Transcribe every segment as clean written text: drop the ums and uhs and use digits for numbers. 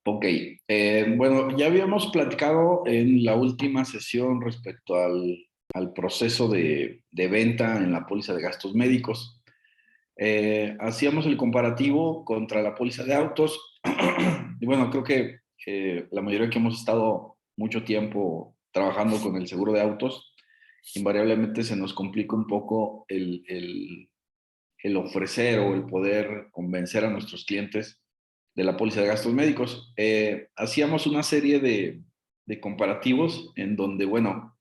Ok, bueno, ya habíamos platicado en la última sesión respecto al proceso de venta en la póliza de gastos médicos. Hacíamos el comparativo contra la póliza de autos. Y bueno, creo que la mayoría que hemos estado mucho tiempo trabajando con el seguro de autos, invariablemente se nos complica un poco el ofrecer o el poder convencer a nuestros clientes de la póliza de gastos médicos. Hacíamos una serie de comparativos en donde, bueno,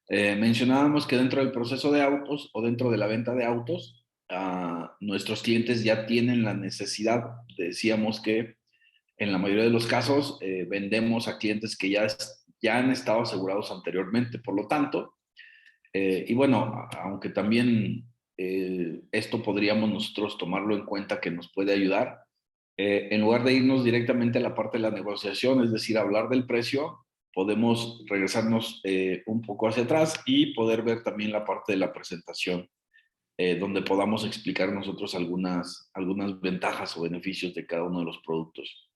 mencionábamos que dentro del proceso de autos o dentro de la venta de autos, nuestros clientes ya tienen la necesidad. Decíamos que en la mayoría de los casos vendemos a clientes que ya han estado asegurados anteriormente. Por lo tanto, y bueno, aunque también esto podríamos nosotros tomarlo en cuenta que nos puede ayudar, en lugar de irnos directamente a la parte de la negociación, es decir, hablar del precio, podemos regresarnos un poco hacia atrás y poder ver también la parte de la presentación, donde podamos explicar nosotros algunas ventajas o beneficios de cada uno de los productos.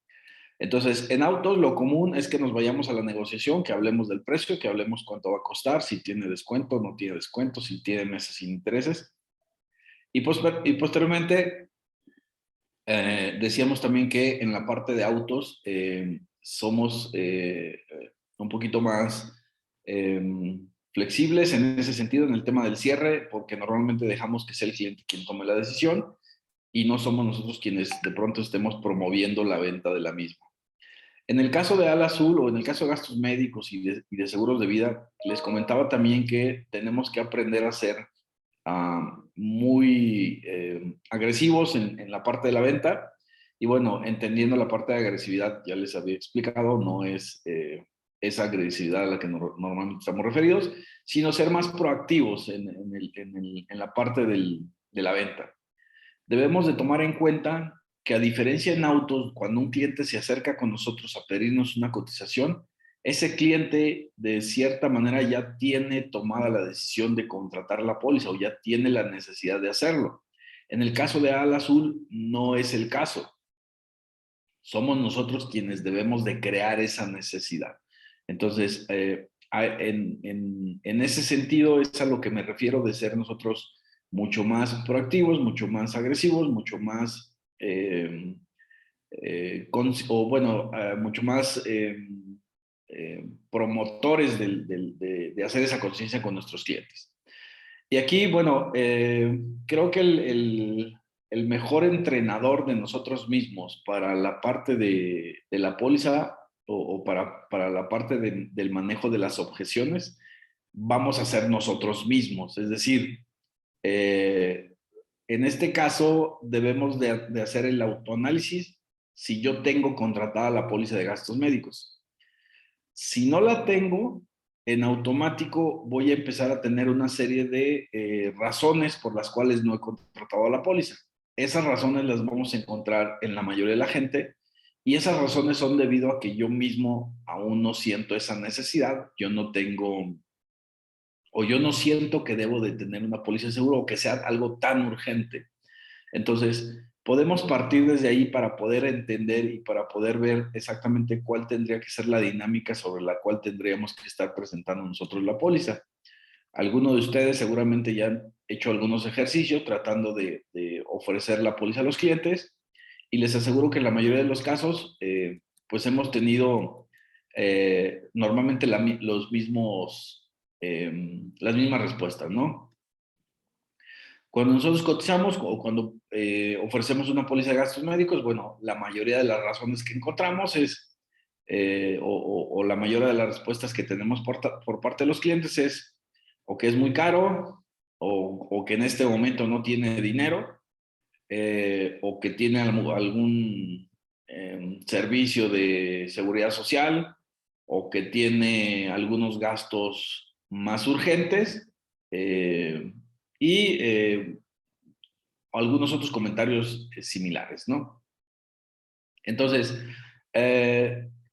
Entonces, en autos lo común es que nos vayamos a la negociación, que hablemos del precio, que hablemos cuánto va a costar, si tiene descuento, no tiene descuento, si tiene meses sin intereses. Y posteriormente, decíamos también que en la parte de autos somos un poquito más eh, flexibles en ese sentido, en el tema del cierre, porque normalmente dejamos que sea el cliente quien tome la decisión y no somos nosotros quienes de pronto estemos promoviendo la venta de la misma. En el caso de Ala Azul o en el caso de gastos médicos y de seguros de vida, les comentaba también que tenemos que aprender a ser muy agresivos en la parte de la venta. Y bueno, entendiendo la parte de agresividad, ya les había explicado, no es esa agresividad a la que normalmente estamos referidos, sino ser más proactivos en la parte de la venta. Debemos de tomar en cuenta que a diferencia en autos, cuando un cliente se acerca con nosotros a pedirnos una cotización, ese cliente de cierta manera ya tiene tomada la decisión de contratar la póliza o ya tiene la necesidad de hacerlo. En el caso de Al Azul no es el caso. Somos nosotros quienes debemos de crear esa necesidad. Entonces, en ese sentido es a lo que me refiero de ser nosotros mucho más proactivos, mucho más agresivos, mucho más, mucho más promotores de hacer esa conciencia con nuestros clientes. Y aquí, bueno, creo que el mejor entrenador de nosotros mismos para la parte de la póliza o para la parte del manejo de las objeciones, vamos a ser nosotros mismos. Es decir, eh, en este caso debemos de hacer el autoanálisis si yo tengo contratada la póliza de gastos médicos. Si no la tengo, en automático voy a empezar a tener una serie de razones por las cuales no he contratado la póliza. Esas razones las vamos a encontrar en la mayoría de la gente y esas razones son debido a que yo mismo aún no siento esa necesidad, yo no tengo o yo no siento que debo de tener una póliza de seguro o que sea algo tan urgente. Entonces, podemos partir desde ahí para poder entender y para poder ver exactamente cuál tendría que ser la dinámica sobre la cual tendríamos que estar presentando nosotros la póliza. Algunos de ustedes seguramente ya han hecho algunos ejercicios tratando de ofrecer la póliza a los clientes y les aseguro que en la mayoría de los casos, pues hemos tenido normalmente las mismas respuestas, ¿no? Cuando nosotros cotizamos o cuando ofrecemos una póliza de gastos médicos, bueno, la mayoría de las razones que encontramos es, o la mayoría de las respuestas que tenemos por parte de los clientes es o que es muy caro, o que en este momento no tiene dinero, o que tiene algún servicio de seguridad social, o que tiene algunos gastos más urgentes. eh, y algunos otros comentarios similares, ¿no? Entonces,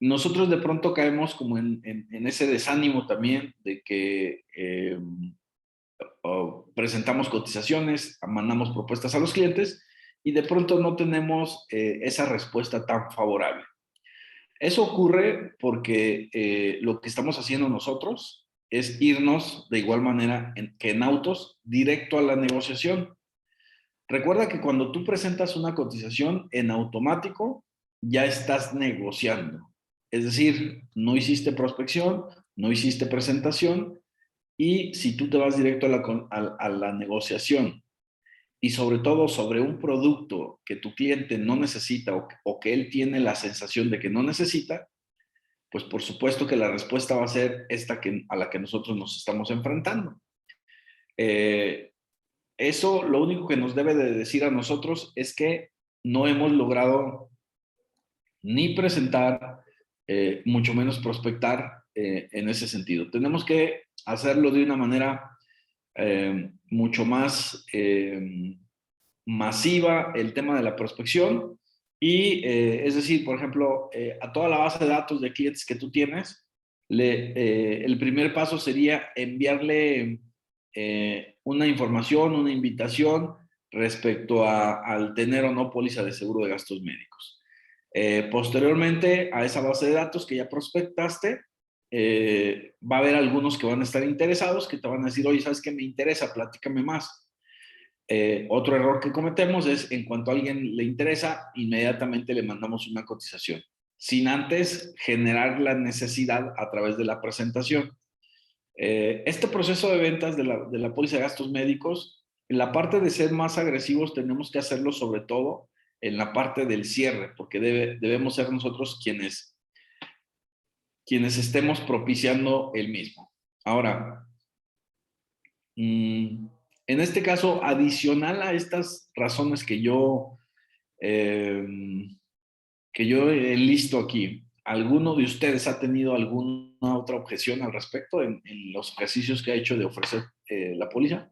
nosotros de pronto caemos como en ese desánimo también de que presentamos cotizaciones, mandamos propuestas a los clientes y de pronto no tenemos esa respuesta tan favorable. Eso ocurre porque lo que estamos haciendo nosotros es irnos de igual manera que en autos directo a la negociación. Recuerda que cuando tú presentas una cotización en automático, ya estás negociando. Es decir, no hiciste prospección, no hiciste presentación, y si tú te vas directo a la negociación y sobre todo sobre un producto que tu cliente no necesita o que él tiene la sensación de que no necesita, pues por supuesto que la respuesta va a ser esta a la que nosotros nos estamos enfrentando. Eh, Eso lo único que nos debe de decir a nosotros es que no hemos logrado ni presentar, mucho menos prospectar en ese sentido. Tenemos que hacerlo de una manera mucho más masiva, el tema de la prospección. Y es decir, por ejemplo, a toda la base de datos de clientes que tú tienes, el primer paso sería enviarle una información, una invitación respecto al tener o no póliza de seguro de gastos médicos. Posteriormente a esa base de datos que ya prospectaste, va a haber algunos que van a estar interesados, que te van a decir, oye, ¿sabes qué me interesa? Platícame más. Otro error que cometemos es, en cuanto a alguien le interesa, inmediatamente le mandamos una cotización, sin antes generar la necesidad a través de la presentación. Este proceso de ventas de la póliza de gastos médicos, en la parte de ser más agresivos, tenemos que hacerlo sobre todo en la parte del cierre, porque debemos ser nosotros quienes estemos propiciando el mismo. Ahora, en este caso, adicional a estas razones eh, que yo he listo aquí, ¿alguno de ustedes ha tenido alguna otra objeción al respecto en los ejercicios que ha hecho de ofrecer la póliza?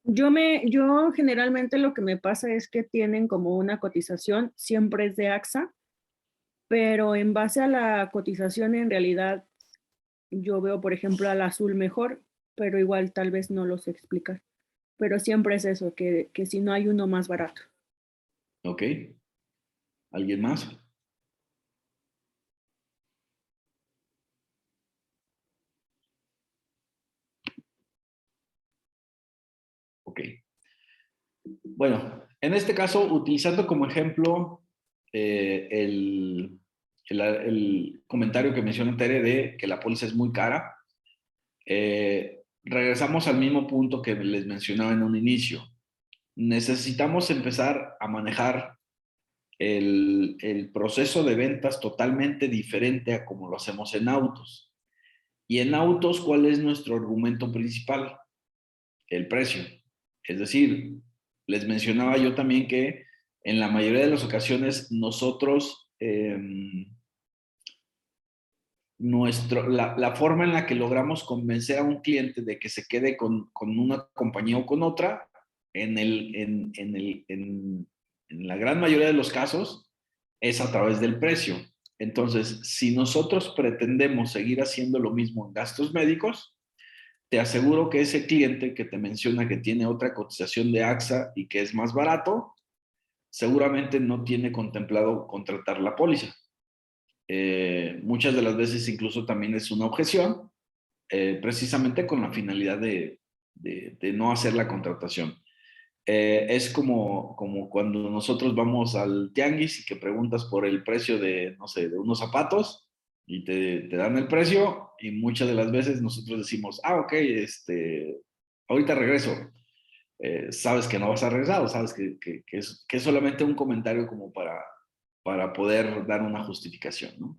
Yo generalmente lo que me pasa es que tienen como una cotización, siempre es de AXA, pero en base a la cotización en realidad yo veo, por ejemplo, al azul mejor, pero igual tal vez no lo sé explicar. Pero siempre es eso, que si no hay uno más barato. ¿Ok? ¿Alguien más? Ok. Bueno, en este caso, utilizando como ejemplo el comentario que menciona Tere de que la póliza es muy cara, regresamos al mismo punto que les mencionaba en un inicio. Necesitamos empezar a manejar el proceso de ventas totalmente diferente a como lo hacemos en autos. Y en autos, ¿cuál es nuestro argumento principal? El precio. Es decir, les mencionaba yo también que en la mayoría de las ocasiones nosotros, la forma en la que logramos convencer a un cliente de que se quede con una compañía o con otra, en la gran mayoría de los casos, es a través del precio. Entonces, si nosotros pretendemos seguir haciendo lo mismo en gastos médicos, te aseguro que ese cliente que te menciona que tiene otra cotización de AXA y que es más barato, seguramente no tiene contemplado contratar la póliza. Muchas de las veces incluso también es una objeción, precisamente con la finalidad de no hacer la contratación. Es como cuando nosotros vamos al tianguis y que preguntas por el precio de, no sé, de unos zapatos y te dan el precio, y muchas de las veces nosotros decimos, ok, ahorita regreso. Sabes que no vas a regresar, o sabes que es solamente un comentario como para poder dar una justificación, ¿no?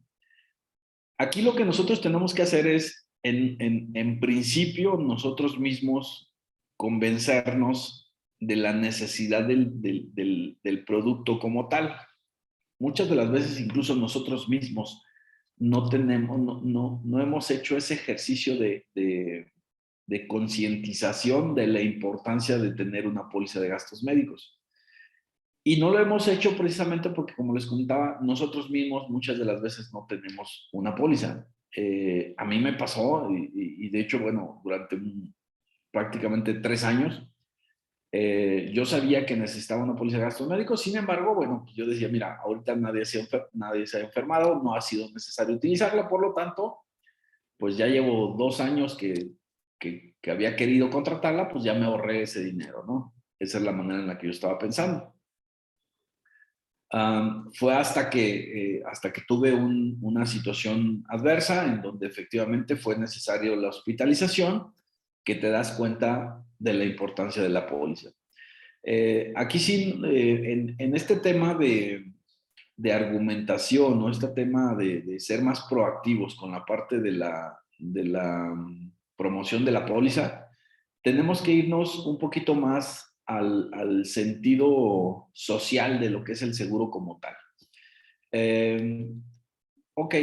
Aquí lo que nosotros tenemos que hacer es, en principio, nosotros mismos convencernos de la necesidad del producto como tal. Muchas de las veces incluso nosotros mismos no tenemos, no hemos hecho ese ejercicio de concientización de la importancia de tener una póliza de gastos médicos. Y no lo hemos hecho precisamente porque, como les comentaba, nosotros mismos muchas de las veces no tenemos una póliza. A mí me pasó, y de hecho, bueno, durante prácticamente 3 años, Yo sabía que necesitaba una póliza de gastos médicos, sin embargo, bueno, pues yo decía, mira, ahorita nadie se ha enfermado, no ha sido necesario utilizarla, por lo tanto, pues ya llevo 2 años que había querido contratarla, pues ya me ahorré ese dinero, ¿no? Esa es la manera en la que yo estaba pensando. Fue hasta que tuve una situación adversa en donde efectivamente fue necesario la hospitalización, que te das cuenta de la importancia de la póliza. Aquí sí, en este tema de argumentación, ¿no? Este tema de ser más proactivos con la parte de la promoción de la póliza, tenemos que irnos un poquito más al sentido social de lo que es el seguro como tal. Eh, ok,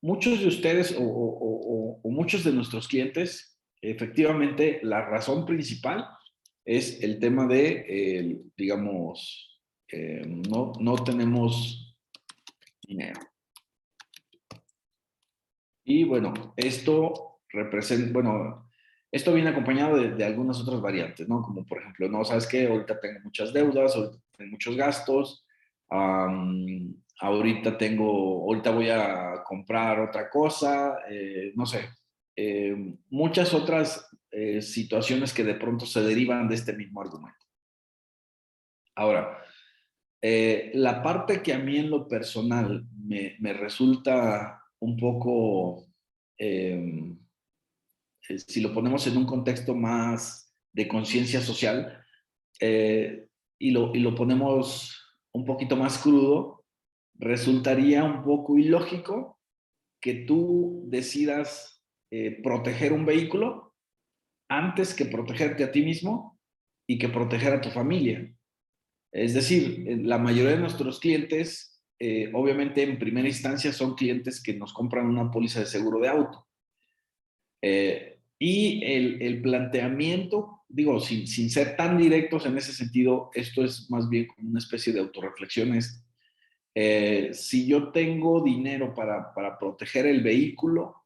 muchos de ustedes o muchos de nuestros clientes, efectivamente, la razón principal es el tema de, digamos, no tenemos dinero. Y bueno, esto viene acompañado de algunas otras variantes, ¿no? Como por ejemplo, no, ¿sabes qué? Ahorita tengo muchas deudas, ahorita tengo muchos gastos, ahorita voy a comprar otra cosa, no sé, muchas otras situaciones que de pronto se derivan de este mismo argumento. Ahora, la parte que a mí en lo personal me resulta un poco, si lo ponemos en un contexto más de conciencia social, y lo ponemos un poquito más crudo, resultaría un poco ilógico que tú decidas proteger un vehículo antes que protegerte a ti mismo y que proteger a tu familia. Es decir, la mayoría de nuestros clientes, obviamente en primera instancia son clientes que nos compran una póliza de seguro de auto. Y el planteamiento, digo, sin ser tan directos en ese sentido, esto es más bien como una especie de autorreflexiones. Si yo tengo dinero para proteger el vehículo,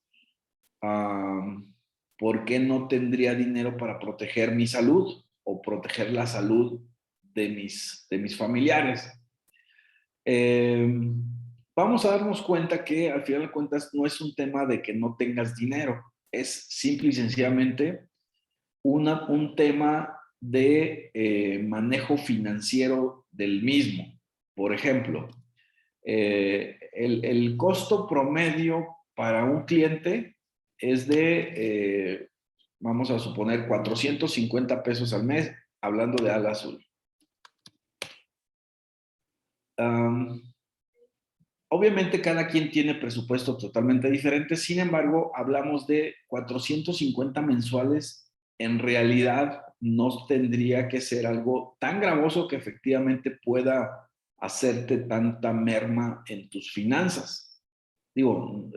¿por qué no tendría dinero para proteger mi salud o proteger la salud de mis familiares? Vamos a darnos cuenta que al final de cuentas no es un tema de que no tengas dinero, es simple y sencillamente un tema de manejo financiero del mismo. Por ejemplo, el costo promedio para un cliente es vamos a suponer, 450 pesos al mes, hablando de ala azul. Obviamente cada quien tiene presupuestos totalmente diferentes, sin embargo, hablamos de 450 mensuales. En realidad no tendría que ser algo tan gravoso que efectivamente pueda hacerte tanta merma en tus finanzas. Digo,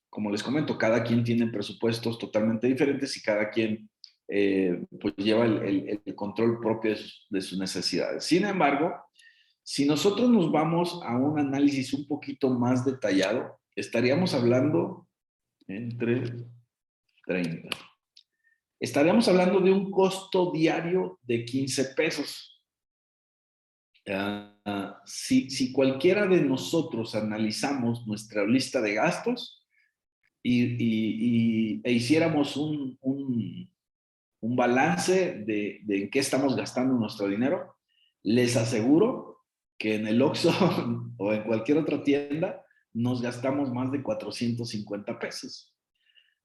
como les comento, cada quien tiene presupuestos totalmente diferentes y cada quien pues lleva el control propio de sus necesidades. Sin embargo, si nosotros nos vamos a un análisis un poquito más detallado, estaríamos hablando entre 30. Estaríamos hablando de un costo diario de 15 pesos. Si cualquiera de nosotros analizamos nuestra lista de gastos e hiciéramos un balance de en qué estamos gastando nuestro dinero, les aseguro que en el Oxxo o en cualquier otra tienda nos gastamos más de 450 pesos.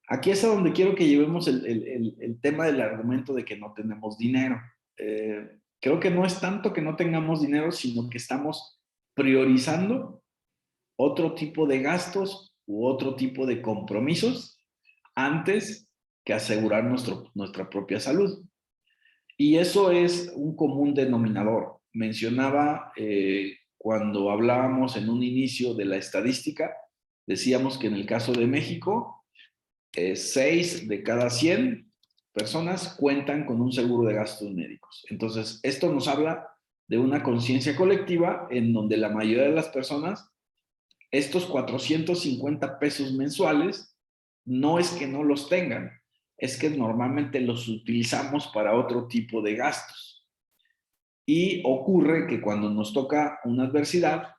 Aquí es a donde quiero que llevemos el tema del argumento de que no tenemos dinero. Creo que no es tanto que no tengamos dinero, sino que estamos priorizando otro tipo de gastos u otro tipo de compromisos antes que asegurar nuestra propia salud. Y eso es un común denominador. Mencionaba cuando hablábamos en un inicio de la estadística, decíamos que en el caso de México, 6 de cada 100 personas cuentan con un seguro de gastos médicos. Entonces, esto nos habla de una conciencia colectiva en donde la mayoría de las personas, estos 450 pesos mensuales, no es que no los tengan, es que normalmente los utilizamos para otro tipo de gastos. Y ocurre que cuando nos toca una adversidad,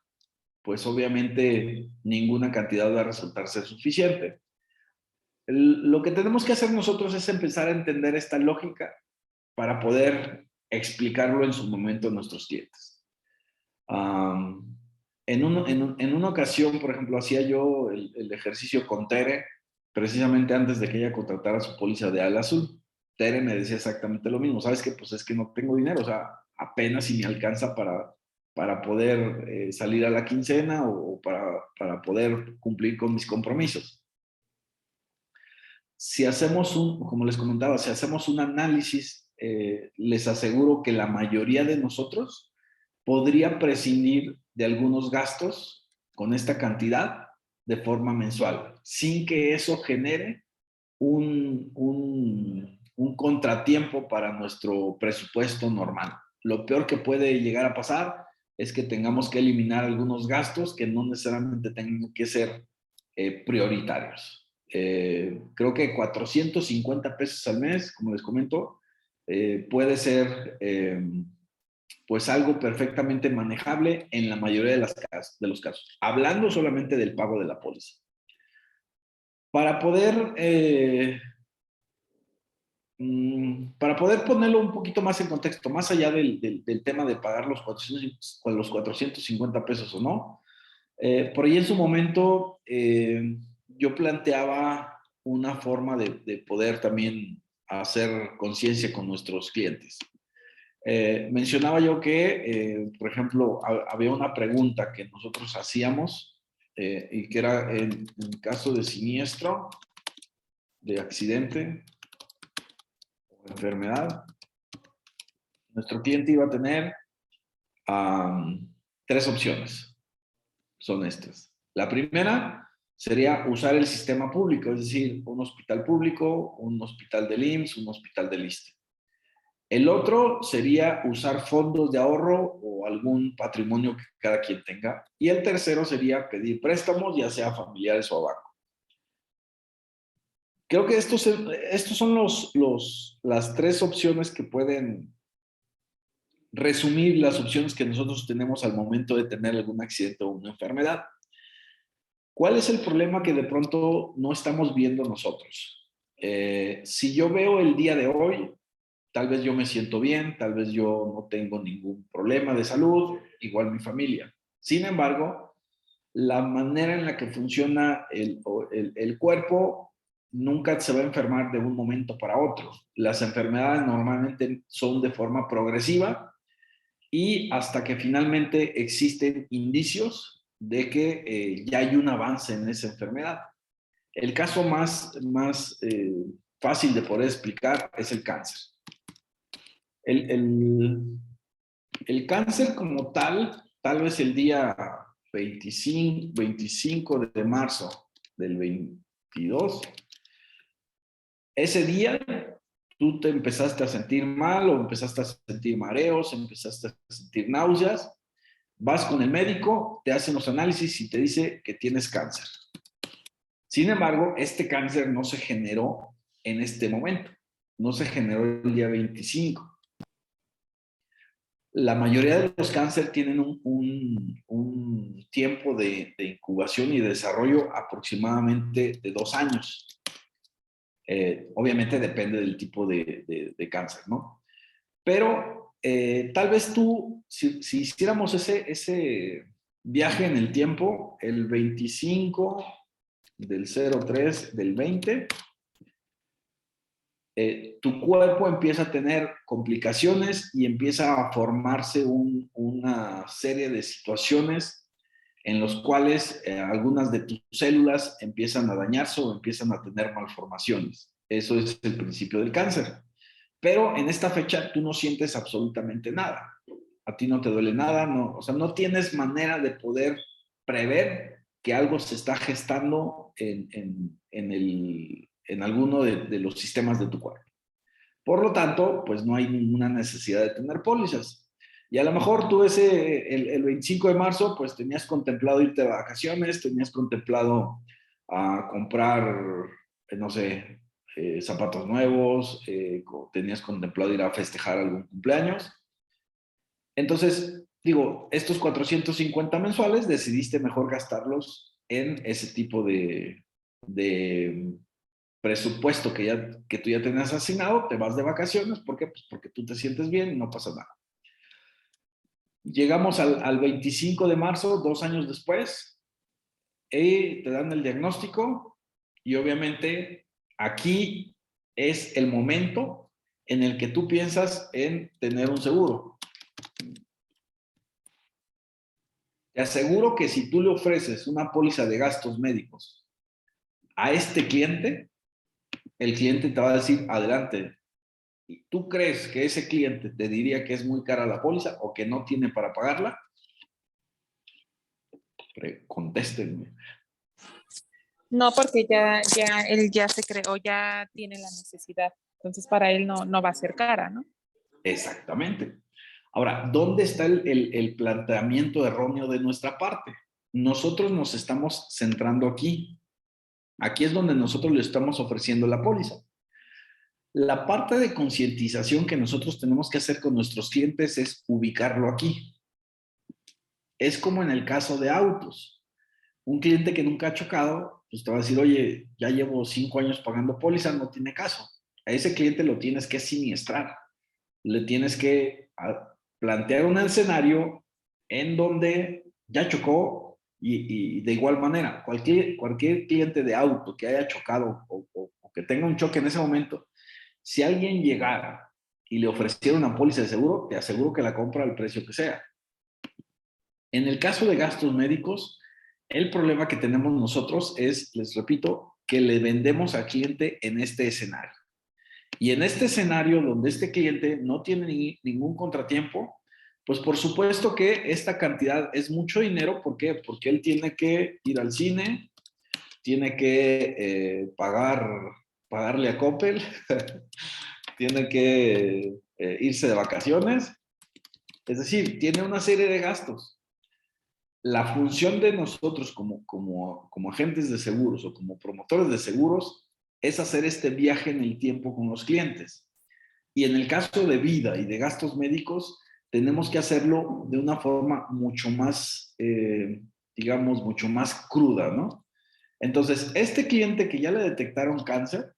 pues obviamente ninguna cantidad va a resultar ser suficiente. Lo que tenemos que hacer nosotros es empezar a entender esta lógica para poder explicarlo en su momento a nuestros clientes. En una ocasión, por ejemplo, hacía yo el ejercicio con Tere, precisamente antes de que ella contratara su póliza de Ala Azul. Tere me decía exactamente lo mismo. ¿Sabes qué? Pues es que no tengo dinero, o sea, apenas si me alcanza para poder salir a la quincena o para poder cumplir con mis compromisos. Si hacemos como les comentaba, si hacemos un análisis, les aseguro que la mayoría de nosotros podría prescindir de algunos gastos con esta cantidad de forma mensual, sin que eso genere un contratiempo para nuestro presupuesto normal. Lo peor que puede llegar a pasar es que tengamos que eliminar algunos gastos que no necesariamente tengan que ser prioritarios. Creo que 450 pesos al mes, como les comento, puede ser pues algo perfectamente manejable en la mayoría de los casos, hablando solamente del pago de la póliza. Para poder ponerlo un poquito más en contexto, más allá del tema de pagar los 450 pesos o no, por ahí en su momento yo planteaba una forma de poder también hacer conciencia con nuestros clientes. Mencionaba yo que, por ejemplo, había una pregunta que nosotros hacíamos y que era en caso de siniestro, de accidente o enfermedad, nuestro cliente iba a tener tres opciones. Son estas. La primera sería usar el sistema público, es decir, un hospital público, un hospital del IMSS, un hospital del ISSSTE. El otro sería usar fondos de ahorro o algún patrimonio que cada quien tenga. Y el tercero sería pedir préstamos, ya sea familiares o a banco. Creo que estos son las tres opciones que pueden resumir las opciones que nosotros tenemos al momento de tener algún accidente o una enfermedad. ¿Cuál es el problema que de pronto no estamos viendo nosotros? Si yo veo el día de hoy, tal vez yo me siento bien, tal vez yo no tengo ningún problema de salud, igual mi familia. Sin embargo, la manera en la que funciona el cuerpo nunca se va a enfermar de un momento para otro. Las enfermedades normalmente son de forma progresiva y hasta que finalmente existen indicios de que ya hay un avance en esa enfermedad. El caso más fácil de poder explicar es el cáncer. El cáncer como tal vez el día 25 de marzo del 22, ese día tú te empezaste a sentir mal o empezaste a sentir mareos, empezaste a sentir náuseas, vas con el médico, te hacen los análisis y te dice que tienes cáncer. Sin embargo, este cáncer no se generó en este momento, no se generó el día 25. La mayoría de los cánceres tienen un tiempo de incubación y desarrollo aproximadamente de 2 años. Obviamente depende del tipo de cáncer, ¿no? Pero tal vez tú, si hiciéramos ese viaje en el tiempo, el 25 del 03 del 20, tu cuerpo empieza a tener complicaciones y empieza a formarse una serie de situaciones en los cuales algunas de tus células empiezan a dañarse o empiezan a tener malformaciones. Eso es el principio del cáncer. Pero en esta fecha tú no sientes absolutamente nada. A ti no te duele nada, no, o sea, no tienes manera de poder prever que algo se está gestando en alguno de los sistemas de tu cuerpo. Por lo tanto, pues no hay ninguna necesidad de tener pólizas. Y a lo mejor tú el 25 de marzo, pues tenías contemplado irte de vacaciones, tenías contemplado comprar, no sé, zapatos nuevos, tenías contemplado ir a festejar algún cumpleaños. Entonces, digo, estos 450 mensuales decidiste mejor gastarlos en ese tipo de presupuesto que tú ya tenías asignado, te vas de vacaciones, ¿por qué? Pues porque tú te sientes bien y no pasa nada. Llegamos al 25 de marzo, 2 años después, y te dan el diagnóstico y obviamente aquí es el momento en el que tú piensas en tener un seguro. Te aseguro que si tú le ofreces una póliza de gastos médicos a este cliente, el cliente te va a decir, adelante. ¿Y tú crees que ese cliente te diría que es muy cara la póliza o que no tiene para pagarla? Contéstenme. No, porque él ya se creó, ya tiene la necesidad. Entonces, para él no va a ser cara, ¿no? Exactamente. Ahora, ¿dónde está el planteamiento erróneo de nuestra parte? Nosotros nos estamos centrando aquí. Aquí es donde nosotros le estamos ofreciendo la póliza. La parte de concientización que nosotros tenemos que hacer con nuestros clientes es ubicarlo aquí. Es como en el caso de autos. Un cliente que nunca ha chocado, pues te va a decir, oye, ya llevo 5 años pagando póliza, no tiene caso. A ese cliente lo tienes que siniestrar. Le tienes que plantear un escenario en donde ya chocó y de igual manera, cualquier cliente de auto que haya chocado o que tenga un choque en ese momento, si alguien llegara y le ofreciera una póliza de seguro, te aseguro que la compra al precio que sea. En el caso de gastos médicos, el problema que tenemos nosotros es, les repito, que le vendemos al cliente en este escenario. Y en este escenario donde este cliente no tiene ningún contratiempo, pues por supuesto que esta cantidad es mucho dinero. ¿Por qué? Porque él tiene que ir al cine, tiene que pagarle a Coppel, tiene que irse de vacaciones. Es decir, tiene una serie de gastos. La función de nosotros como agentes de seguros o como promotores de seguros es hacer este viaje en el tiempo con los clientes. Y en el caso de vida y de gastos médicos, tenemos que hacerlo de una forma mucho más, digamos, mucho más cruda, ¿no? Entonces, este cliente que ya le detectaron cáncer,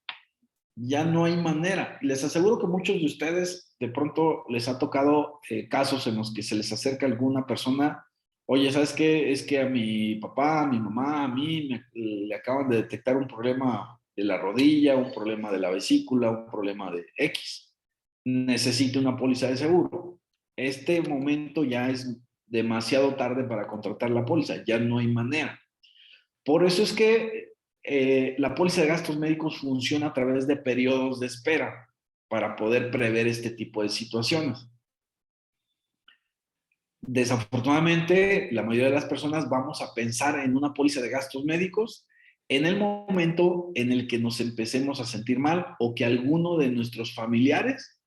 ya no hay manera. Les aseguro que muchos de ustedes de pronto les ha tocado casos en los que se les acerca alguna persona, oye, ¿sabes qué? Es que a mi papá, a mi mamá, a mí le acaban de detectar un problema de la rodilla, un problema de la vesícula, un problema de X. Necesito una póliza de seguro. Este momento ya es demasiado tarde para contratar la póliza, ya no hay manera. Por eso es que la póliza de gastos médicos funciona a través de periodos de espera para poder prever este tipo de situaciones. Desafortunadamente, la mayoría de las personas vamos a pensar en una póliza de gastos médicos en el momento en el que nos empecemos a sentir mal o que alguno de nuestros familiares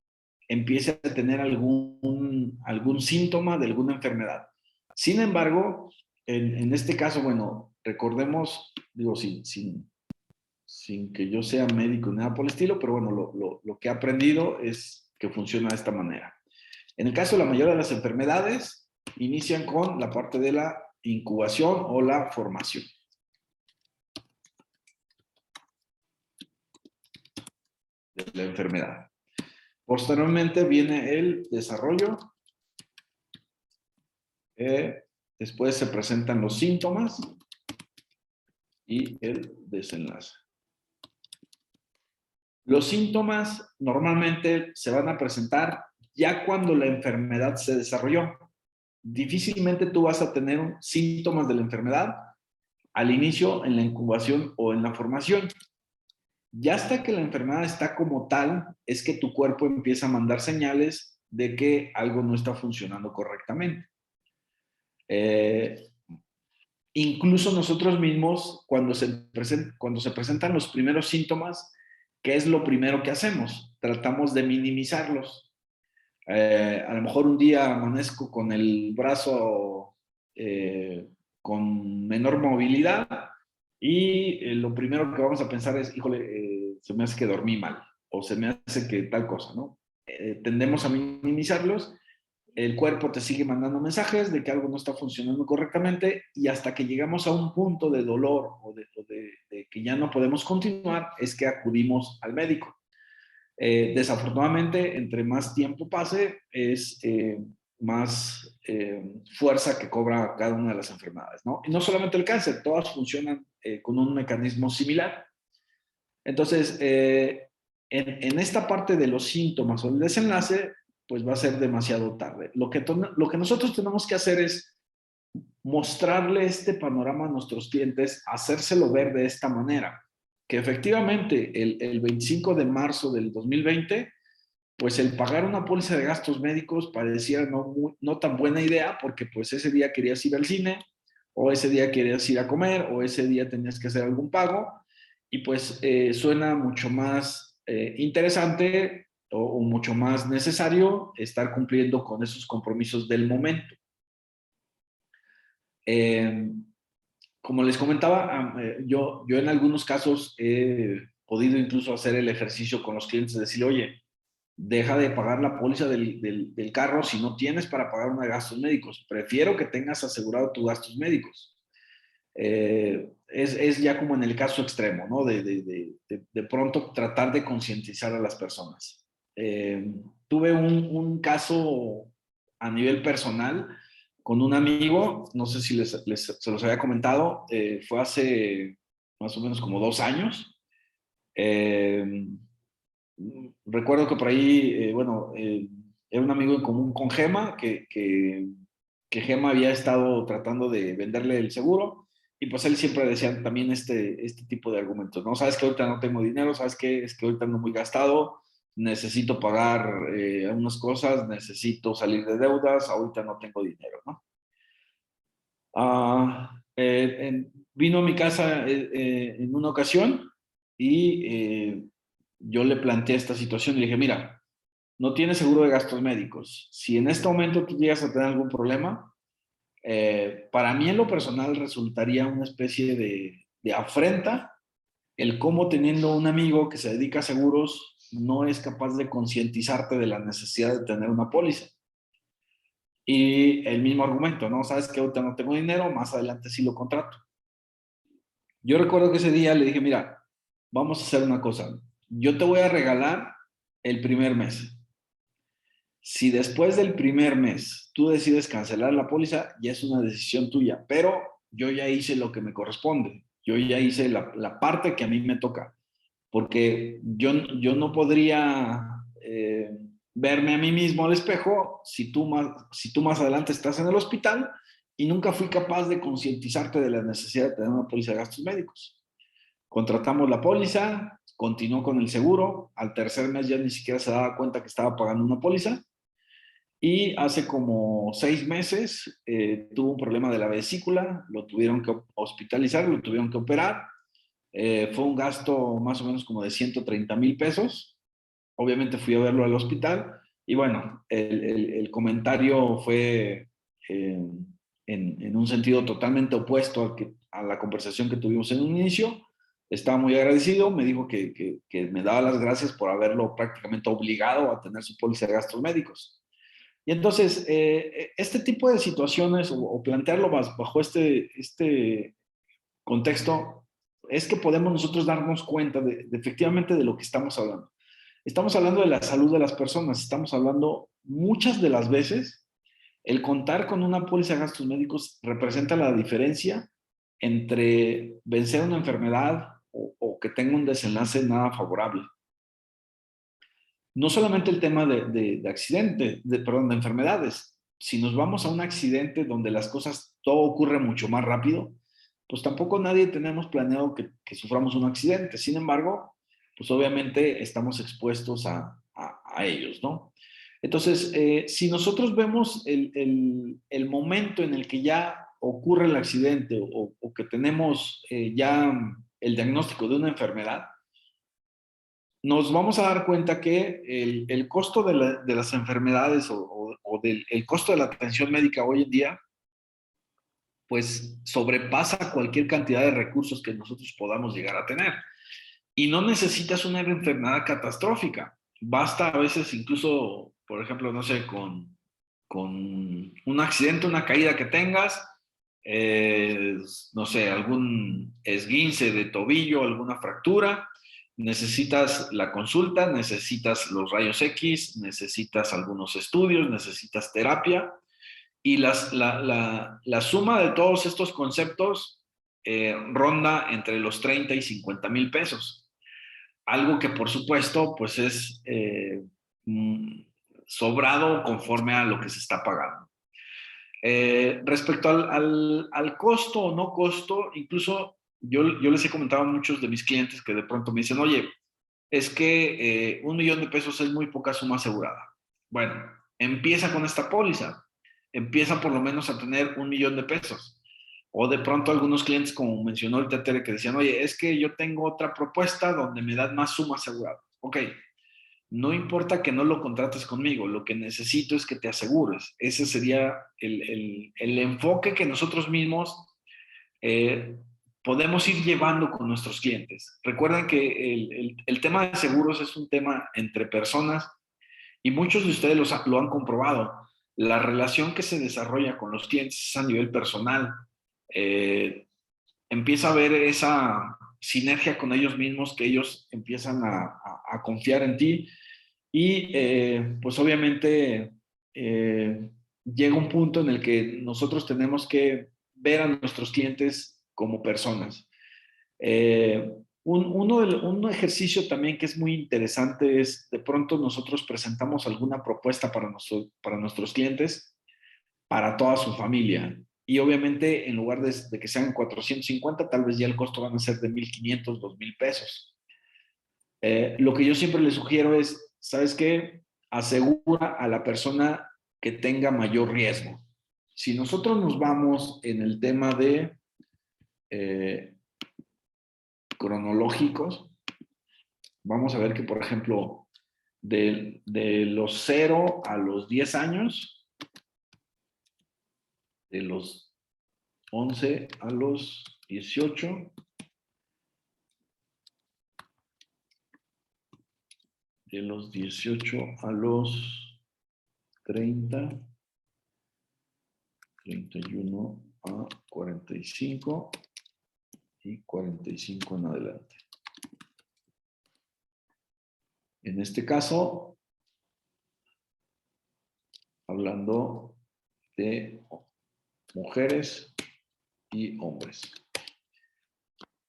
empiece a tener algún síntoma de alguna enfermedad. Sin embargo, en este caso, bueno, recordemos, digo, sin que yo sea médico ni nada por el estilo, pero bueno, lo que he aprendido es que funciona de esta manera. En el caso de la mayoría de las enfermedades, inician con la parte de la incubación o la formación de la enfermedad. Posteriormente viene el desarrollo. Después se presentan los síntomas y el desenlace. Los síntomas normalmente se van a presentar ya cuando la enfermedad se desarrolló. Difícilmente tú vas a tener síntomas de la enfermedad al inicio, en la incubación o en la formación. Ya hasta que la enfermedad está como tal, es que tu cuerpo empieza a mandar señales de que algo no está funcionando correctamente. Incluso nosotros mismos, cuando se presentan los primeros síntomas, ¿qué es lo primero que hacemos? Tratamos de minimizarlos. A lo mejor un día amanezco con el brazo con menor movilidad y lo primero que vamos a pensar es, híjole, se me hace que dormí mal o se me hace que tal cosa, ¿no? Tendemos a minimizarlos. El cuerpo te sigue mandando mensajes de que algo no está funcionando correctamente y hasta que llegamos a un punto de dolor de que ya no podemos continuar es que acudimos al médico. Desafortunadamente, entre más tiempo pase, es más fuerza que cobra cada una de las enfermedades, ¿no? Y no solamente el cáncer, todas funcionan con un mecanismo similar. Entonces, en esta parte de los síntomas o el desenlace, pues va a ser demasiado tarde. Lo que nosotros tenemos que hacer es mostrarle este panorama a nuestros clientes, hacérselo ver de esta manera, que efectivamente el 25 de marzo del 2020, pues el pagar una póliza de gastos médicos parecía no tan buena idea, porque pues ese día querías ir al cine, o ese día querías ir a comer, o ese día tenías que hacer algún pago, y pues suena mucho más interesante o mucho más necesario estar cumpliendo con esos compromisos del momento. Como les comentaba, yo en algunos casos he podido incluso hacer el ejercicio con los clientes de decir, oye, deja de pagar la póliza del carro si no tienes para pagar una de gastos médicos. Prefiero que tengas asegurado tus gastos médicos. Es ya como en el caso extremo, ¿no? De pronto tratar de concientizar a las personas. Tuve un caso a nivel personal con un amigo, no sé si se los había comentado, fue hace más o menos como 2 años. Recuerdo que por ahí, era un amigo en común con Gema, que Gema había estado tratando de venderle el seguro, y pues él siempre decía también este tipo de argumentos, ¿no? Sabes que ahorita no tengo dinero, sabes que es que ahorita ando muy gastado, necesito pagar algunas cosas, necesito salir de deudas, ahorita no tengo dinero, ¿no? Vino a mi casa en una ocasión y yo le planteé esta situación y le dije, mira, no tienes seguro de gastos médicos. Si en este momento tú llegas a tener algún problema, para mí en lo personal resultaría una especie de afrenta el cómo teniendo un amigo que se dedica a seguros no es capaz de concientizarte de la necesidad de tener una póliza. Y el mismo argumento, ¿no? Sabes que ahorita no tengo dinero, más adelante sí lo contrato. Yo recuerdo que ese día le dije, mira, vamos a hacer una cosa. Yo te voy a regalar el primer mes. Si después del primer mes tú decides cancelar la póliza, ya es una decisión tuya, pero yo ya hice lo que me corresponde. Yo ya hice la parte que a mí me toca, porque yo no podría verme a mí mismo al espejo si tú más adelante estás en el hospital y nunca fui capaz de concientizarte de la necesidad de tener una póliza de gastos médicos. Contratamos la póliza, continuó con el seguro, al tercer mes ya ni siquiera se daba cuenta que estaba pagando una póliza y hace como 6 meses tuvo un problema de la vesícula, lo tuvieron que hospitalizar, lo tuvieron que operar. Fue un gasto más o menos como de 130,000 pesos. Obviamente fui a verlo al hospital y bueno, el comentario fue en un sentido totalmente opuesto a la conversación que tuvimos en un inicio. Estaba muy agradecido, me dijo que me daba las gracias por haberlo prácticamente obligado a tener su póliza de gastos médicos. Y entonces, este tipo de situaciones o plantearlo bajo este contexto es que podemos nosotros darnos cuenta efectivamente de lo que estamos hablando. Estamos hablando de la salud de las personas, estamos hablando muchas de las veces, el contar con una póliza de gastos médicos representa la diferencia entre vencer una enfermedad o que tenga un desenlace nada favorable. No solamente el tema de accidente, perdón, de enfermedades. Si nos vamos a un accidente donde las cosas, todo ocurre mucho más rápido, pues tampoco nadie tenemos planeado que suframos un accidente. Sin embargo, pues obviamente estamos expuestos a ellos, ¿no? Entonces, si nosotros vemos el momento en el que ya ocurre el accidente o que tenemos ya el diagnóstico de una enfermedad, nos vamos a dar cuenta que el costo de las enfermedades o el costo de la atención médica hoy en día, pues sobrepasa cualquier cantidad de recursos que nosotros podamos llegar a tener. y no necesitas una enfermedad catastrófica. Basta a veces incluso, por ejemplo, no sé, con un accidente, una caída que tengas, no sé, algún esguince de tobillo, alguna fractura, necesitas la consulta, necesitas los rayos X, necesitas algunos estudios, necesitas terapia, y la suma de todos estos conceptos ronda entre los 30 y 50 mil pesos. Algo que por supuesto pues es sobrado conforme a lo que se está pagando. Respecto al costo o no costo, incluso yo les he comentado a muchos de mis clientes que de pronto me dicen, oye, es que 1,000,000 de pesos es muy poca suma asegurada. Bueno, empieza con esta póliza, empieza por lo menos a tener 1,000,000 de pesos. O de pronto algunos clientes, como mencionó el Tere, que decían, oye, es que yo tengo otra propuesta donde me dan más suma asegurada. Ok, no importa que no lo contrates conmigo, lo que necesito es que te asegures. Ese sería el enfoque que nosotros mismos eh, podemos ir llevando con nuestros clientes. Recuerden que el tema de seguros es un tema entre personas y muchos de ustedes lo han comprobado. La relación que se desarrolla con los clientes es a nivel personal. Empieza a haber esa sinergia con ellos mismos, que ellos empiezan a confiar en ti y pues obviamente llega un punto en el que nosotros tenemos que ver a nuestros clientes como personas. Un ejercicio también que es muy interesante es, de pronto nosotros presentamos alguna propuesta para nuestros clientes, para toda su familia. Y obviamente en lugar de que sean 450, tal vez ya el costo van a ser de 1,500, 2,000 pesos. Lo que yo siempre les sugiero es, ¿sabes qué? Asegura a la persona que tenga mayor riesgo. Si nosotros nos vamos en el tema de cronológicos, vamos a ver que, por ejemplo, de los 0 a los 10 años, de los 11 a los 18, de los 18 a los 30, 31 a 45 y 45 en adelante. En este caso, hablando de mujeres y hombres.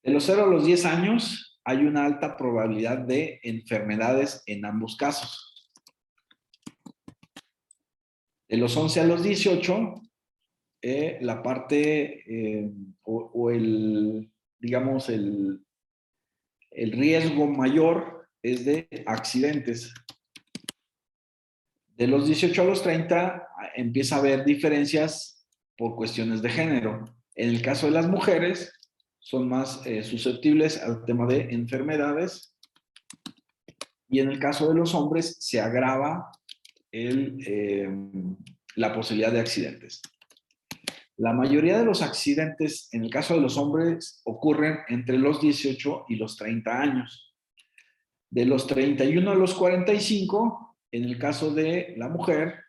De los 0 a los 10 años hay una alta probabilidad de enfermedades en ambos casos. De los 11 a los 18, la parte o el, digamos, el riesgo mayor es de accidentes. De los 18 a los 30 empieza a haber diferencias por cuestiones de género. En el caso de las mujeres, son más susceptibles al tema de enfermedades, y en el caso de los hombres se agrava la posibilidad de accidentes. La mayoría de los accidentes en el caso de los hombres ocurren entre los 18 y los 30 años. De los 31 a los 45, en el caso de la mujer,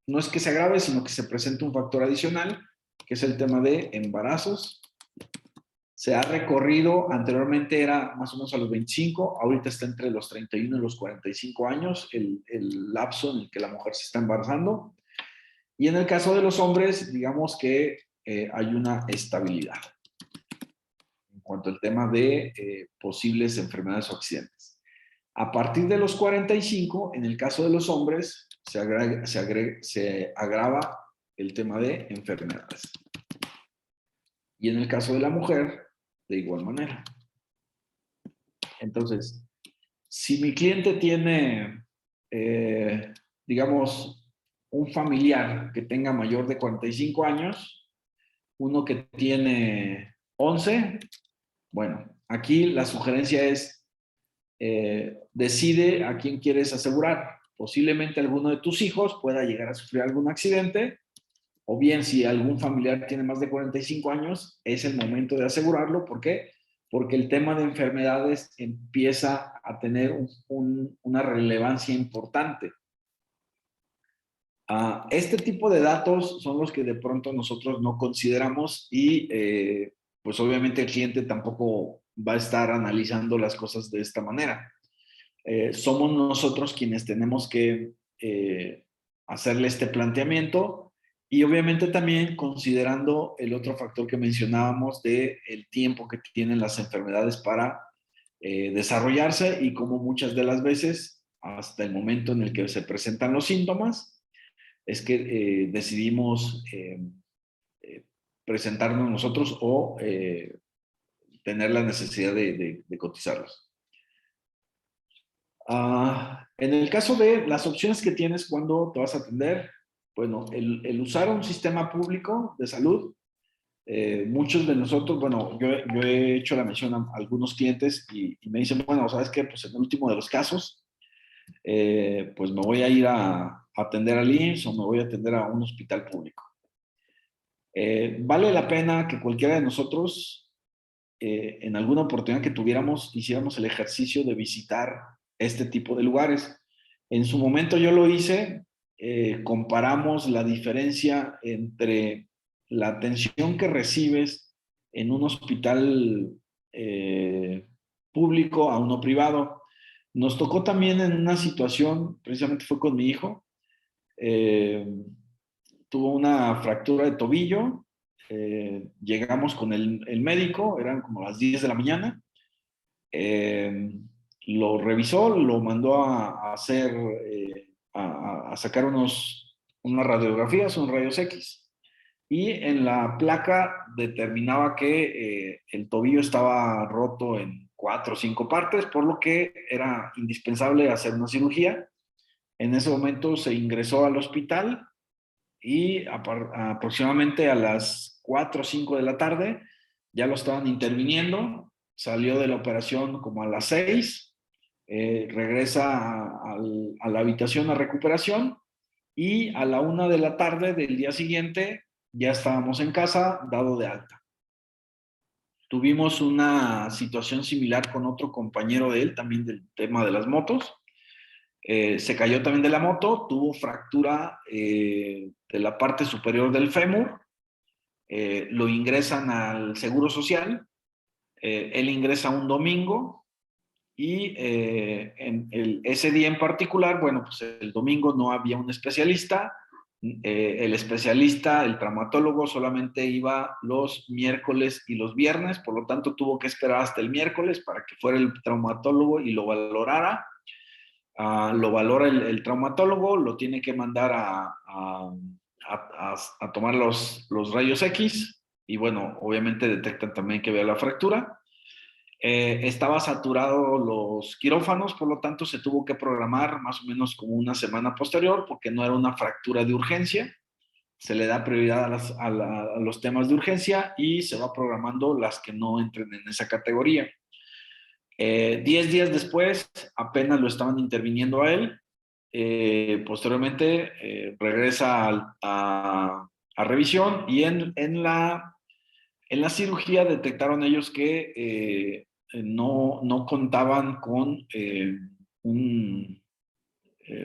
no es que se agrave, sino que se presenta un factor adicional, que es el tema de embarazos. Se ha recorrido, anteriormente era más o menos a los 25, ahorita está entre los 31 y los 45 años, el lapso en el que la mujer se está embarazando. Y en el caso de los hombres, digamos que hay una estabilidad en cuanto al tema de posibles enfermedades o accidentes. A partir de los 45, en el caso de los hombres, se agrava el tema de enfermedades. Y en el caso de la mujer, de igual manera. Entonces, si mi cliente tiene, digamos, un familiar que tenga mayor de 45 años, uno que tiene 11, bueno, aquí la sugerencia es, decide a quién quieres asegurar. Posiblemente alguno de tus hijos pueda llegar a sufrir algún accidente o bien si algún familiar tiene más de 45 años, es el momento de asegurarlo. ¿Por qué? Porque el tema de enfermedades empieza a tener una relevancia importante. Este tipo de datos son los que de pronto nosotros no consideramos y pues obviamente el cliente tampoco va a estar analizando las cosas de esta manera. Somos nosotros quienes tenemos que hacerle este planteamiento y obviamente también considerando el otro factor que mencionábamos de el tiempo que tienen las enfermedades para desarrollarse y como muchas de las veces hasta el momento en el que se presentan los síntomas es que decidimos presentarnos nosotros o tener la necesidad de cotizarlos. En el caso de las opciones que tienes cuando te vas a atender, bueno, el usar un sistema público de salud, muchos de nosotros, bueno, yo he hecho la mención a algunos clientes y me dicen, bueno, ¿sabes qué? Pues en el último de los casos, pues me voy a ir a atender al IMSS o me voy a atender a un hospital público. Vale la pena que cualquiera de nosotros, en alguna oportunidad que tuviéramos, hiciéramos el ejercicio de visitar este tipo de lugares. En su momento yo lo hice, comparamos la diferencia entre la atención que recibes en un hospital público a uno privado. Nos tocó también en una situación, precisamente fue con mi hijo, tuvo una fractura de tobillo, llegamos con el médico, eran como las 10 de la mañana, lo revisó, lo mandó a hacer, a sacar unas radiografías, unos rayos X, y en la placa determinaba que el tobillo estaba roto en 4 o 5 partes, por lo que era indispensable hacer una cirugía. En ese momento se ingresó al hospital y aproximadamente a las 4 o 5 de la tarde ya lo estaban interviniendo, salió de la operación como a las 6, regresa a la habitación a recuperación y a la 1 de la tarde del día siguiente ya estábamos en casa, dado de alta. Tuvimos una situación similar con otro compañero de él, también del tema de las motos. Se cayó también de la moto, tuvo fractura de la parte superior del fémur, lo ingresan al Seguro Social, él ingresa un domingo y ese día en particular, bueno, pues el domingo no había un especialista, el especialista, el traumatólogo, solamente iba los miércoles y los viernes, por lo tanto tuvo que esperar hasta el miércoles para que fuera el traumatólogo y lo valorara. Lo valora el traumatólogo, lo tiene que mandar a tomar los rayos X y bueno, obviamente detectan también que había la fractura. Estaba saturado los quirófanos, por lo tanto se tuvo que programar más o menos como una semana posterior porque no era una fractura de urgencia. Se le da prioridad a los temas de urgencia y se va programando las que no entren en esa categoría. 10 días después, apenas lo estaban interviniendo a él. Posteriormente, regresa a revisión y en la cirugía detectaron ellos que no contaban con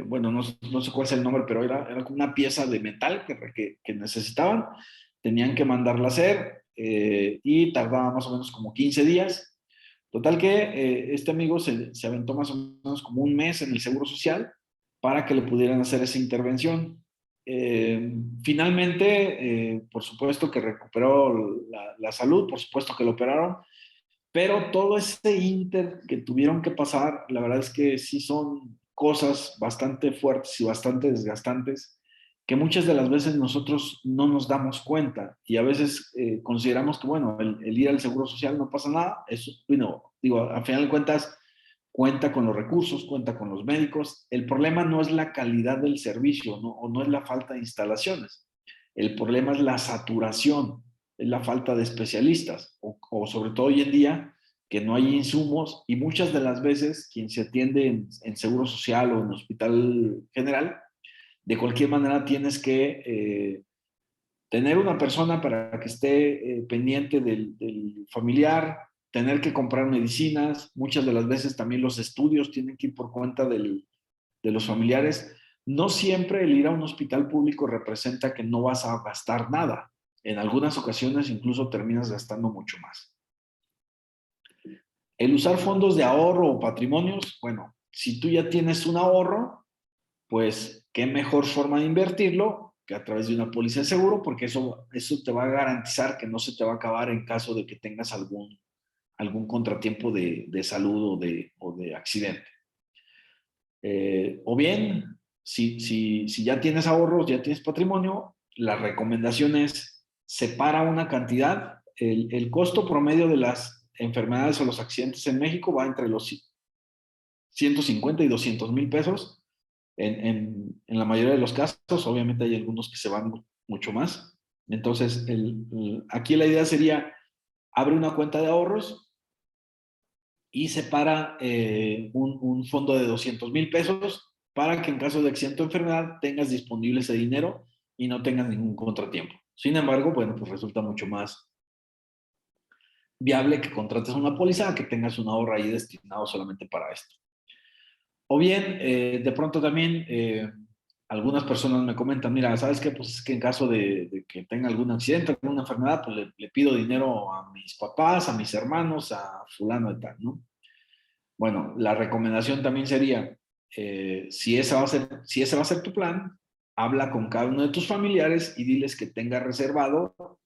bueno, no sé cuál es el nombre, pero era como una pieza de metal que necesitaban. Tenían que mandarla a hacer y tardaba más o menos como 15 días. Total que este amigo se aventó más o menos como un mes en el Seguro Social para que le pudieran hacer esa intervención. Finalmente, por supuesto que recuperó la salud, por supuesto que lo operaron, pero todo ese inter que tuvieron que pasar, la verdad es que sí son cosas bastante fuertes y bastante desgastantes que muchas de las veces nosotros no nos damos cuenta y a veces consideramos que, bueno, el ir al Seguro Social no pasa nada. Eso, bueno, digo, a final de cuentas, cuenta con los recursos, cuenta con los médicos. El problema no es la calidad del servicio, ¿no? O no es la falta de instalaciones. El problema es la saturación, es la falta de especialistas, o sobre todo hoy en día, que no hay insumos y muchas de las veces quien se atiende en Seguro Social o en Hospital General, de cualquier manera tienes que tener una persona para que esté pendiente del familiar, tener que comprar medicinas, muchas de las veces también los estudios tienen que ir por cuenta de los familiares. No siempre el ir a un hospital público representa que no vas a gastar nada. En algunas ocasiones incluso terminas gastando mucho más. El usar fondos de ahorro o patrimonios, bueno, si tú ya tienes un ahorro, pues qué mejor forma de invertirlo que a través de una póliza de seguro, porque eso te va a garantizar que no se te va a acabar en caso de que tengas algún contratiempo de salud o de accidente. O bien, si ya tienes ahorros, ya tienes patrimonio, la recomendación es separa una cantidad. El costo promedio de las enfermedades o los accidentes en México va entre los 150 y 200 mil pesos en la mayoría de los casos. Obviamente hay algunos que se van mucho más. Entonces, aquí la idea sería, abre una cuenta de ahorros y separa un fondo de 200 mil pesos para que en caso de accidente o enfermedad tengas disponible ese dinero y no tengas ningún contratiempo. Sin embargo, bueno, pues resulta mucho más viable que contrates una póliza a que tengas un ahorro ahí destinado solamente para esto. O bien, de pronto también algunas personas me comentan, mira, ¿sabes qué? Pues es que en caso de que tenga algún accidente, alguna enfermedad, pues le pido dinero a mis papás, a mis hermanos, a fulano y tal, ¿no? Bueno, la recomendación también sería, si ese va a ser tu plan, habla con cada uno de tus familiares y diles que tenga reservado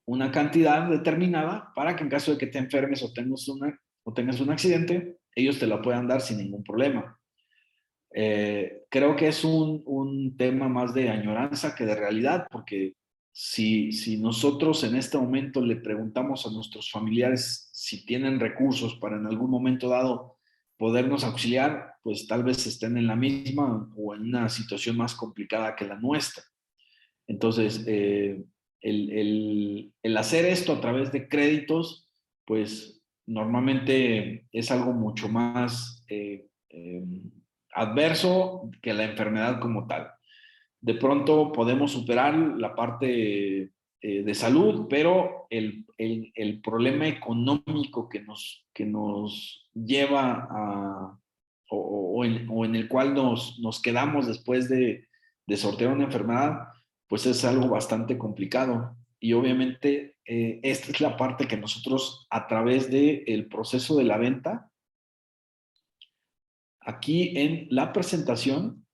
una cantidad determinada para que en caso de que te enfermes o tengas un accidente, ellos te la puedan dar sin ningún problema. Creo que es un tema más de añoranza que de realidad, porque si nosotros en este momento le preguntamos a nuestros familiares si tienen recursos para en algún momento dado podernos auxiliar, pues tal vez estén en la misma o en una situación más complicada que la nuestra. Entonces, el hacer esto a través de créditos, pues normalmente es algo mucho más adverso que la enfermedad como tal. De pronto podemos superar la parte de salud, pero el problema económico que nos lleva a, o en el cual nos quedamos después de sortear una enfermedad, pues es algo bastante complicado. Y obviamente esta es la parte que nosotros a través del proceso de la venta, aquí en la presentación,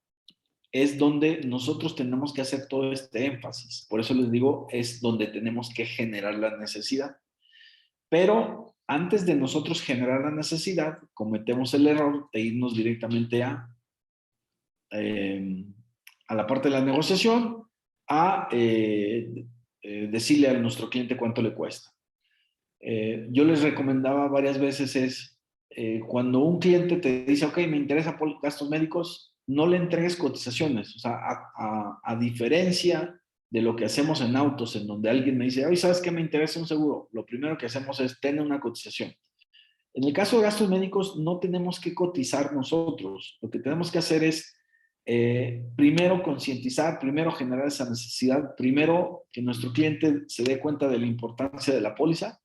es donde nosotros tenemos que hacer todo este énfasis. Por eso les digo, es donde tenemos que generar la necesidad. Pero antes de nosotros generar la necesidad, cometemos el error de irnos directamente a la parte de la negociación, a decirle a nuestro cliente cuánto le cuesta. Yo les recomendaba varias veces cuando un cliente te dice, ok, me interesa por gastos médicos, no le entregues cotizaciones. O sea, a diferencia de lo que hacemos en autos, en donde alguien me dice, oye, ¿sabes qué? Me interesa un seguro. Lo primero que hacemos es tener una cotización. En el caso de gastos médicos, no tenemos que cotizar nosotros. Lo que tenemos que hacer es primero concientizar, primero generar esa necesidad, primero que nuestro cliente se dé cuenta de la importancia de la póliza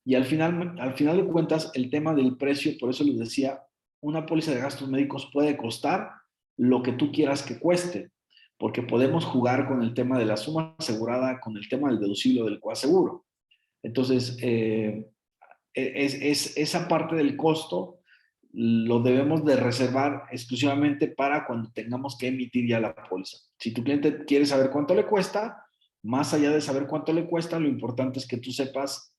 y al final de cuentas el tema del precio, por eso les decía, una póliza de gastos médicos puede costar lo que tú quieras que cueste, porque podemos jugar con el tema de la suma asegurada, con el tema del deducible o del coaseguro. Entonces, esa parte del costo lo debemos de reservar exclusivamente para cuando tengamos que emitir ya la póliza. Si tu cliente quiere saber cuánto le cuesta, más allá de saber cuánto le cuesta, lo importante es que tú sepas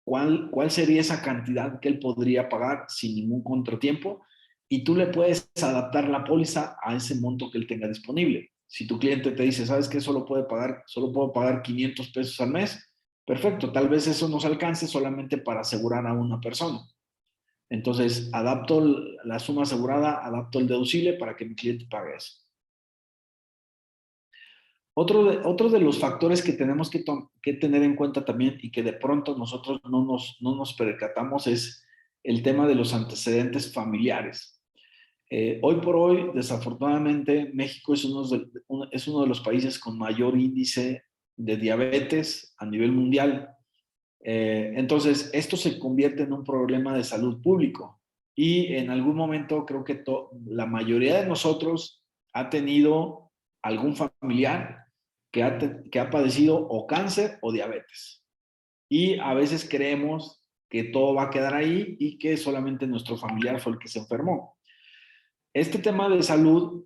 cuál sería esa cantidad que él podría pagar sin ningún contratiempo y tú le puedes adaptar la póliza a ese monto que él tenga disponible. Si tu cliente te dice, ¿sabes qué? Solo puedo pagar 500 pesos al mes. Perfecto, tal vez eso nos alcance solamente para asegurar a una persona. Entonces, adapto la suma asegurada, adapto el deducible para que mi cliente pague eso. Otro de los factores que tenemos que tener en cuenta también y que de pronto nosotros no nos percatamos es el tema de los antecedentes familiares. Hoy por hoy, desafortunadamente, México es uno de los países con mayor índice de diabetes a nivel mundial. Entonces, esto se convierte en un problema de salud público y en algún momento creo que la mayoría de nosotros ha tenido algún familiar que ha padecido o cáncer o diabetes. Y a veces creemos que todo va a quedar ahí y que solamente nuestro familiar fue el que se enfermó. Este tema de salud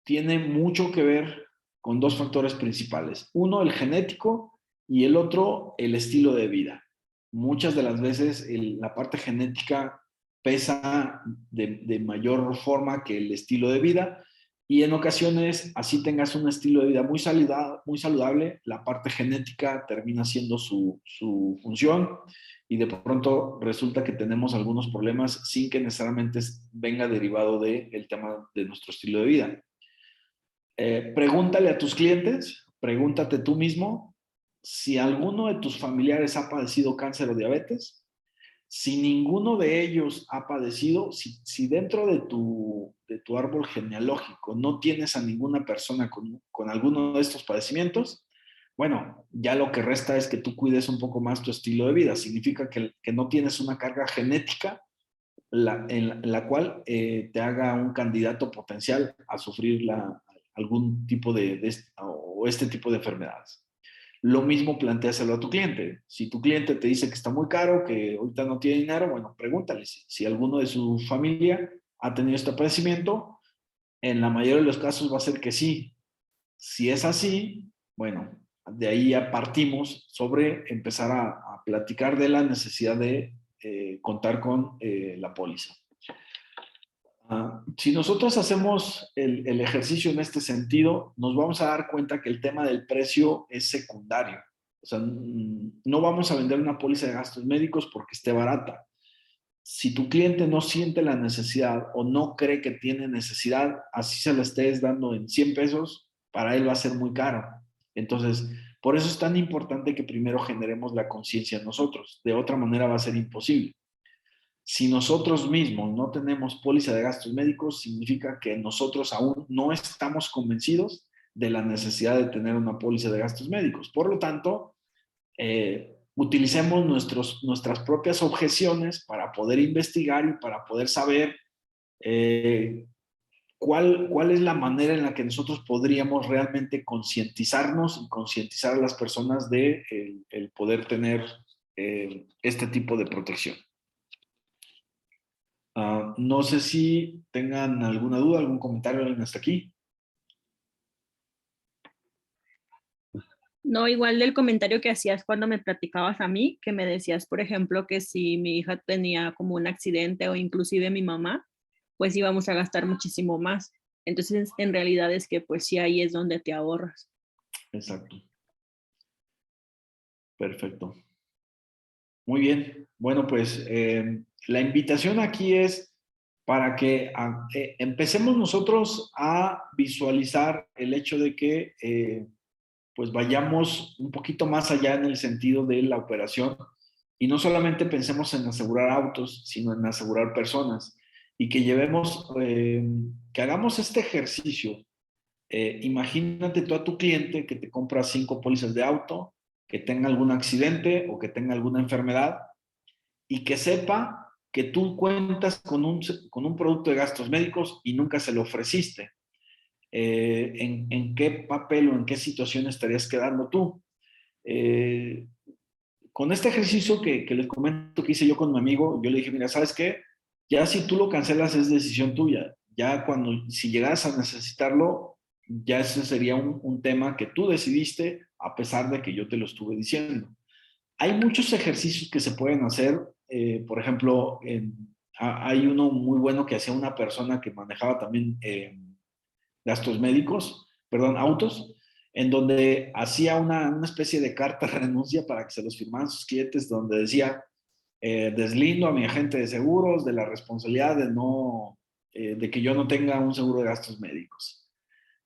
tiene mucho que ver con dos factores principales. Uno, el genético, y el otro, el estilo de vida. Muchas de las veces la parte genética pesa de mayor forma que el estilo de vida, y en ocasiones, así tengas un estilo de vida muy saludable, la parte genética termina siendo su función, y de pronto resulta que tenemos algunos problemas sin que necesariamente venga derivado del tema de nuestro estilo de vida. Pregúntale a tus clientes, pregúntate tú mismo si alguno de tus familiares ha padecido cáncer o diabetes. Si ninguno de ellos ha padecido, si dentro de tu árbol genealógico no tienes a ninguna persona con alguno de estos padecimientos, bueno, ya lo que resta es que tú cuides un poco más tu estilo de vida. Significa que no tienes una carga genética en la cual te haga un candidato potencial a sufrir algún tipo o este tipo de enfermedades. Lo mismo planteáselo a tu cliente. Si tu cliente te dice que está muy caro, que ahorita no tiene dinero, bueno, pregúntale si alguno de su familia ha tenido este padecimiento. En la mayoría de los casos va a ser que sí. Si es así, bueno, de ahí ya partimos sobre empezar a platicar de la necesidad de contar con la póliza. Si nosotros hacemos el ejercicio en este sentido, nos vamos a dar cuenta que el tema del precio es secundario. O sea, no vamos a vender una póliza de gastos médicos porque esté barata. Si tu cliente no siente la necesidad o no cree que tiene necesidad, así se la estés dando en 100 pesos, para él va a ser muy caro. Entonces, por eso es tan importante que primero generemos la conciencia en nosotros. De otra manera va a ser imposible. Si nosotros mismos no tenemos póliza de gastos médicos, significa que nosotros aún no estamos convencidos de la necesidad de tener una póliza de gastos médicos. Por lo tanto, utilicemos nuestras propias objeciones para poder investigar y para poder saber cuál es la manera en la que nosotros podríamos realmente concientizarnos y concientizar a las personas de el poder tener este tipo de protección. No sé si tengan alguna duda, algún comentario hasta aquí. No, igual del comentario que hacías cuando me platicabas a mí, que me decías, por ejemplo, que si mi hija tenía como un accidente o inclusive mi mamá, pues íbamos a gastar muchísimo más. Entonces, en realidad es que pues sí, ahí es donde te ahorras. Exacto. Perfecto. Muy bien. Bueno, pues la invitación aquí es para que empecemos nosotros a visualizar el hecho de que pues vayamos un poquito más allá en el sentido de la operación y no solamente pensemos en asegurar autos, sino en asegurar personas, y que que hagamos este ejercicio. Imagínate tú a tu cliente que te compra 5 pólizas de auto, que tenga algún accidente o que tenga alguna enfermedad, y que sepa que tú cuentas con un producto de gastos médicos y nunca se lo ofreciste. ¿En qué papel o en qué situación estarías quedando tú? Con este ejercicio que les comento que hice yo con mi amigo, yo le dije, mira, ¿sabes qué? Ya si tú lo cancelas es decisión tuya. Ya si llegas a necesitarlo, ya ese sería un tema que tú decidiste, a pesar de que yo te lo estuve diciendo. Hay muchos ejercicios que se pueden hacer. Por ejemplo, hay uno muy bueno que hacía una persona que manejaba también gastos médicos, perdón, autos, en donde hacía una especie de carta de renuncia para que se los firmaran sus clientes, donde decía, deslindo a mi agente de seguros de la responsabilidad de que yo no tenga un seguro de gastos médicos.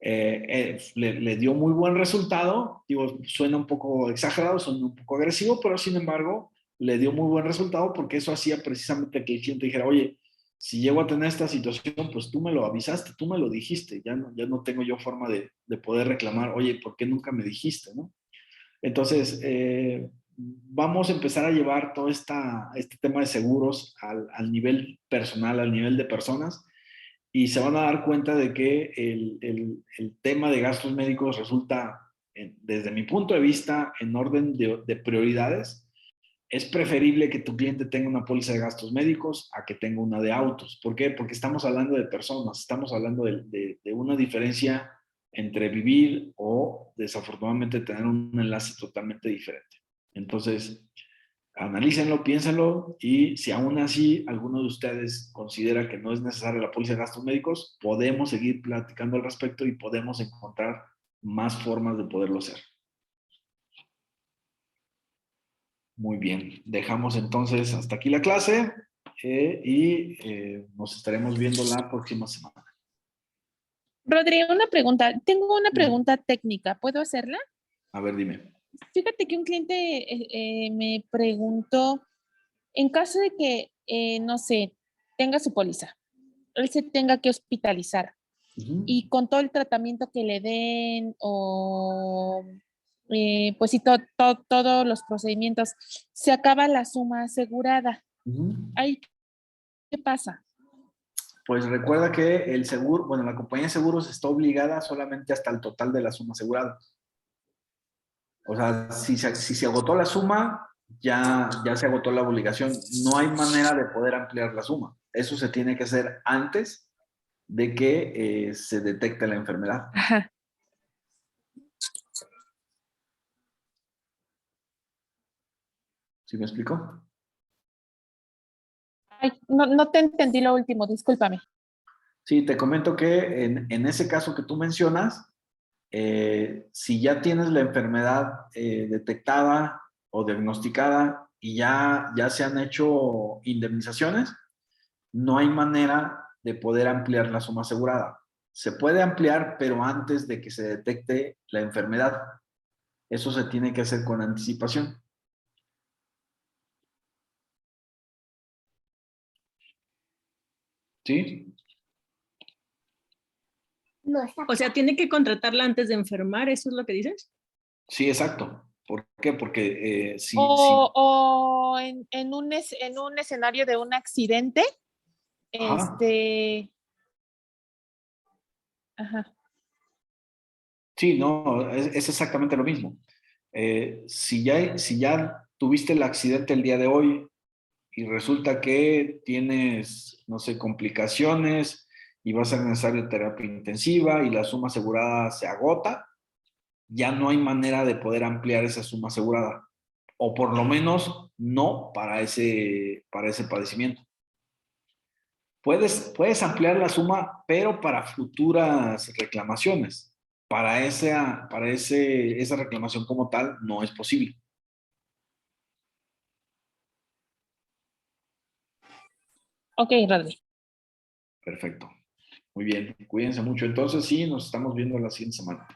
Le dio muy buen resultado. Digo, suena un poco exagerado, suena un poco agresivo, pero sin embargo le dio muy buen resultado, porque eso hacía precisamente que el cliente dijera, oye, si llego a tener esta situación, pues tú me lo avisaste, tú me lo dijiste, ya no tengo yo forma de poder reclamar, oye, ¿por qué nunca me dijiste, no? Entonces, vamos a empezar a llevar todo este tema de seguros al nivel personal, al nivel de personas, y se van a dar cuenta de que el tema de gastos médicos resulta, desde mi punto de vista, en orden de prioridades. Es preferible que tu cliente tenga una póliza de gastos médicos a que tenga una de autos. ¿Por qué? Porque estamos hablando de personas, estamos hablando de una diferencia entre vivir o desafortunadamente tener un enlace totalmente diferente. Entonces, analícenlo, piénsenlo, y si aún así alguno de ustedes considera que no es necesaria la póliza de gastos médicos, podemos seguir platicando al respecto y podemos encontrar más formas de poderlo hacer. Muy bien, dejamos entonces hasta aquí la clase y nos estaremos viendo la próxima semana. Rodrigo, una pregunta. Tengo una pregunta técnica. ¿Puedo hacerla? A ver, dime. Fíjate que un cliente me preguntó, en caso de que, no sé, tenga su póliza, él se tenga que hospitalizar y con todo el tratamiento que le den o pues sí, todos los procedimientos, se acaba la suma asegurada. ¿Ahí qué pasa? Pues recuerda que el seguro, bueno, la compañía de seguros está obligada solamente hasta el total de la suma asegurada. O sea, si se agotó la suma, ya se agotó la obligación. No hay manera de poder ampliar la suma. Eso se tiene que hacer antes de que se detecte la enfermedad. Ajá. ¿Sí me explico? Ay, no te entendí lo último, discúlpame. Sí, te comento que en ese caso que tú mencionas, si ya tienes la enfermedad detectada o diagnosticada y ya se han hecho indemnizaciones, no hay manera de poder ampliar la suma asegurada. Se puede ampliar, pero antes de que se detecte la enfermedad. Eso se tiene que hacer con anticipación. ¿Sí? O sea, tiene que contratarla antes de enfermar, ¿eso es lo que dices? Sí, exacto. ¿Por qué? Porque O en un escenario de un accidente, Ajá. Ajá. Sí, no, es exactamente lo mismo. Si ya tuviste el accidente el día de hoy y resulta que tienes, no sé, complicaciones y va a ser necesario terapia intensiva y la suma asegurada se agota, ya no hay manera de poder ampliar esa suma asegurada. O por lo menos no para ese padecimiento. Puedes ampliar la suma, pero para futuras reclamaciones. Esa reclamación como tal no es posible. Ok, Rodri. Perfecto. Muy bien. Cuídense mucho. Entonces, sí, nos estamos viendo la siguiente semana.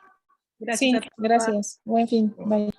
Gracias Sí, a todos. gracias. Buen fin. Bye.